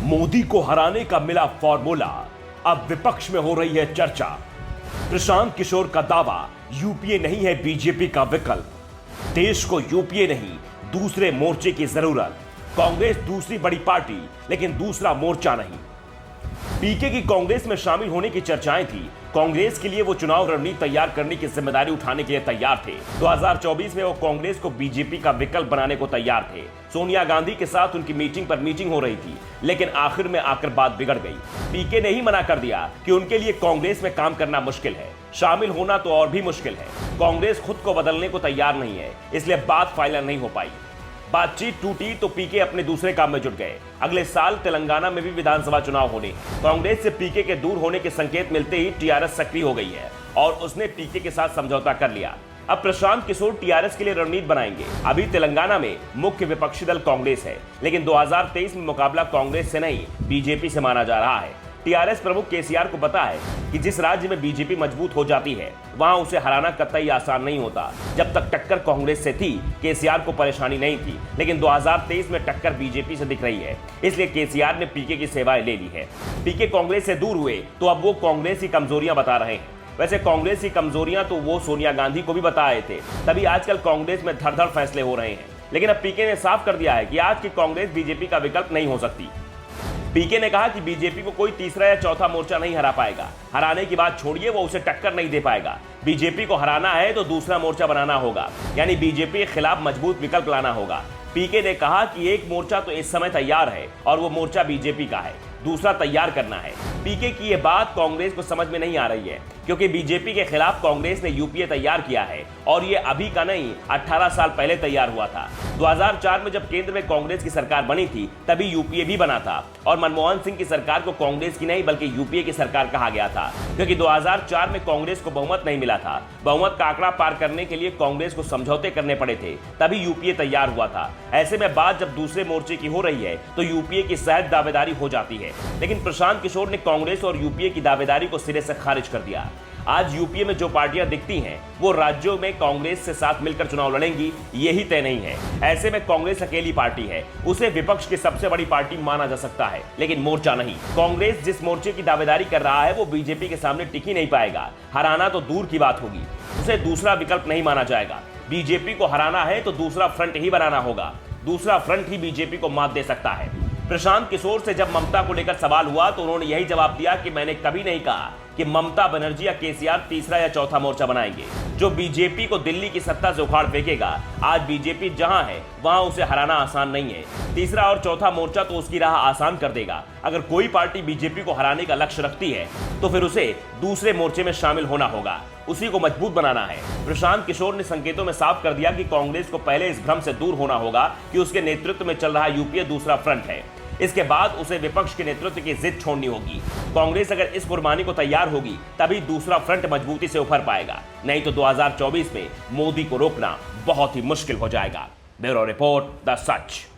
मोदी को हराने का मिला फॉर्मूला, अब विपक्ष में हो रही है चर्चा। प्रशांत किशोर का दावा, यूपीए नहीं है बीजेपी का विकल्प। देश को यूपीए नहीं, दूसरे मोर्चे की जरूरत। कांग्रेस दूसरी बड़ी पार्टी, लेकिन दूसरा मोर्चा नहीं। पीके की कांग्रेस में शामिल होने की चर्चाएं थी। कांग्रेस के लिए वो चुनाव रणनीति तैयार करने की जिम्मेदारी उठाने के लिए तैयार थे। 2024 में वो कांग्रेस को बीजेपी का विकल्प बनाने को तैयार थे। सोनिया गांधी के साथ उनकी मीटिंग पर मीटिंग हो रही थी, लेकिन आखिर में आकर बात बिगड़ गई। पीके ने ही मना कर दिया कि उनके लिए कांग्रेस में काम करना मुश्किल है, शामिल होना तो और भी मुश्किल है। कांग्रेस खुद को बदलने को तैयार नहीं है, इसलिए बात फाइनल नहीं हो पाई। बातचीत टूटी तो पीके अपने दूसरे काम में जुट गए। अगले साल तेलंगाना में भी विधानसभा चुनाव होने। कांग्रेस से पीके के दूर होने के संकेत मिलते ही टीआरएस सक्रिय हो गई है और उसने पीके के साथ समझौता कर लिया। अब प्रशांत किशोर टीआरएस के लिए रणनीति बनाएंगे। अभी तेलंगाना में मुख्य विपक्षी दल कांग्रेस है, लेकिन 2023 में मुकाबला कांग्रेस से नहीं बीजेपी से माना जा रहा है। टीआरएस प्रमुख केसीआर को पता है कि जिस राज्य में बीजेपी मजबूत हो जाती है, वहां उसे हराना कतई आसान नहीं होता। जब तक टक्कर कांग्रेस से थी, केसीआर को परेशानी नहीं थी, लेकिन 2023 में टक्कर बीजेपी से दिख रही है। इसलिए केसीआर ने पीके की सेवाएं ले ली है। पीके कांग्रेस से दूर हुए तो अब वो कांग्रेस की कमजोरियां बता रहे हैं। वैसे कांग्रेस की कमजोरियां तो वो सोनिया गांधी को भी बता रहे थे, तभी आजकल कांग्रेस में धड़-धड़ फैसले हो रहे हैं। लेकिन अब पीके ने साफ कर दिया है कि आज की कांग्रेस बीजेपी का विकल्प नहीं हो सकती। पीके ने कहा कि बीजेपी को कोई तीसरा या चौथा मोर्चा नहीं हरा पाएगा। हराने की बात छोड़िए, वो उसे टक्कर नहीं दे पाएगा। बीजेपी को हराना है तो दूसरा मोर्चा बनाना होगा, यानी बीजेपी के खिलाफ मजबूत विकल्प लाना होगा। पीके ने कहा कि एक मोर्चा तो इस समय तैयार है और वो मोर्चा बीजेपी का है, दूसरा तैयार करना है। पीके की ये बात कांग्रेस को समझ में नहीं आ रही है, क्योंकि बीजेपी के खिलाफ कांग्रेस ने यूपीए तैयार किया है और ये अभी का नहीं, 18 साल पहले तैयार हुआ था। 2004 में जब केंद्र में कांग्रेस की सरकार बनी थी, तभी यूपीए भी बना था और मनमोहन सिंह की सरकार को कांग्रेस की नहीं बल्कि यूपीए की सरकार कहा गया था, क्योंकि 2004 में कांग्रेस को बहुमत नहीं मिला था। बहुमत का आंकड़ा पार करने के लिए कांग्रेस को समझौते करने पड़े थे, तभी यूपीए तैयार हुआ था। ऐसे में बात जब दूसरे मोर्चे की हो रही है तो यूपीए की सहज दावेदारी हो जाती है, लेकिन प्रशांत किशोर ने कांग्रेस और यूपीए की दावेदारी को सिरे से खारिज कर दिया। आज यूपीए में जो पार्टियां दिखती हैं, वो राज्यों में कांग्रेस से साथ मिलकर चुनाव लड़ेंगी, यही तय नहीं है। ऐसे में कांग्रेस अकेली पार्टी है, उसे विपक्ष की सबसे बड़ी पार्टी माना जा सकता है, लेकिन मोर्चा नहीं। कांग्रेस जिस मोर्चे की दावेदारी कर रहा है, वो बीजेपी के सामने टिक ही नहीं पाएगा। हराना तो दूर की बात होगी, उसे दूसरा विकल्प नहीं माना जाएगा। बीजेपी को हराना है तो दूसरा फ्रंट ही बनाना होगा, दूसरा फ्रंट ही बीजेपी को मात दे सकता है। प्रशांत किशोर से जब ममता को लेकर सवाल हुआ तो उन्होंने यही जवाब दिया कि मैंने कभी नहीं कहा कि ममता बनर्जी या केसीआर तीसरा या चौथा मोर्चा बनाएंगे। जो बीजेपी को दिल्ली की सत्ता से उखाड़ फेंकेगा, आज बीजेपी जहां है वहां उसे हराना आसान नहीं है। तीसरा और चौथा मोर्चा तो उसकी राह आसान कर देगा। अगर कोई पार्टी बीजेपी को हराने का लक्ष्य रखती है तो फिर उसे दूसरे मोर्चे में शामिल होना होगा, उसी को मजबूत बनाना है। प्रशांत किशोर ने संकेतों में साफ कर दिया कि कांग्रेस को पहले इस भ्रम से दूर होना होगा कि उसके नेतृत्व में चल रहा यूपीए दूसरा फ्रंट है। इसके बाद उसे विपक्ष के नेतृत्व की जिद छोड़नी होगी। कांग्रेस अगर इस कुर्बानी को तैयार होगी, तभी दूसरा फ्रंट मजबूती से उभर पाएगा, नहीं तो 2024 में मोदी को रोकना बहुत ही मुश्किल हो जाएगा। Bureau report, the such.